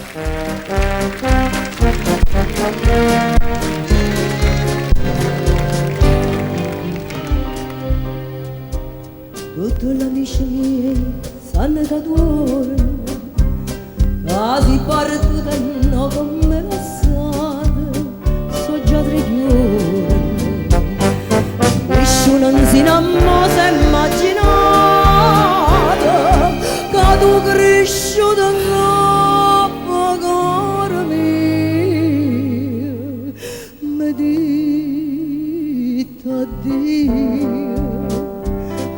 Tutti gli amici miei sanno da due, quasi partono come lo sanno, so già 3 ore. Nessuno si innamora immaginato che tu cresciuto troppo cuore mio, mi dite addio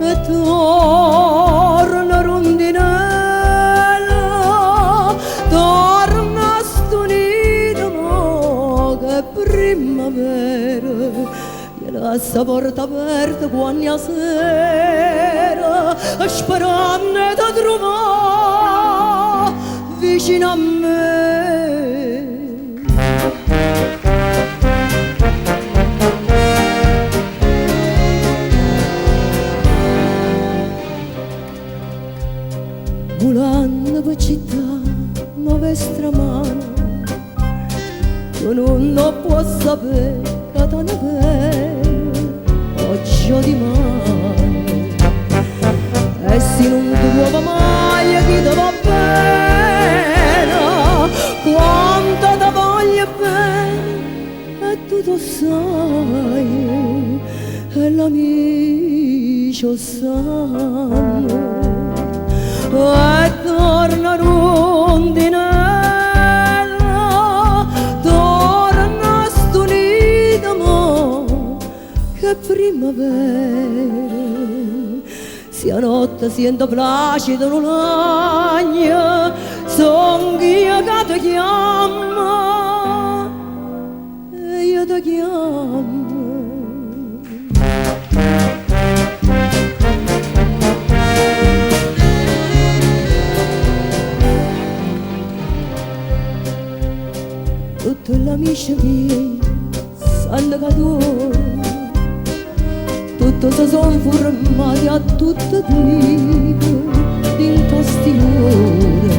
e torna rondinella, torna stonita mo che primavera, e lascia porta aperta quando sera, sperando di trovare vicino a me. Volando per città, nuove stramane, tu non puoi sapere che te ne vedo oggi o dimani. E se non trovo mai chi ti va bene, quanto ti voglio bene, e tu lo sai, e l'amici lo sanno. E torna rondinella, torna stonita mo che primavera, sia notte sento placido un agno, son io che ti chiamo e io ti chiamo. Tutti gli amici miei sanno che tu, tutti si sono formati a tutte dico in questi ore.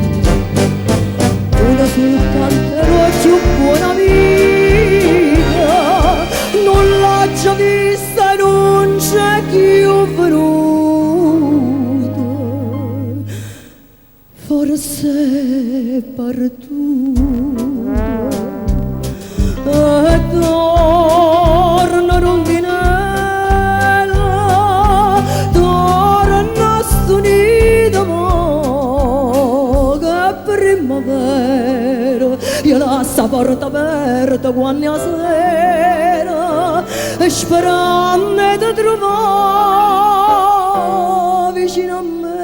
Una soltanto ero più buona amica, non l'ho già vista e non c'è più venuta, forse è perduta. E torna rondinella, torna stonita mo che primavera, io lascio porta aperta quando sera, sperando di trovare vicino a me.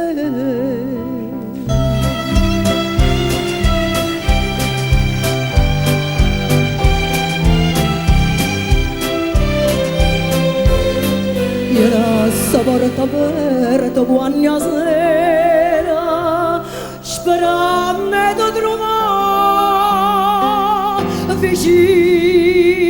Io lascio porta aperta quando sera, sperando di trovare vicino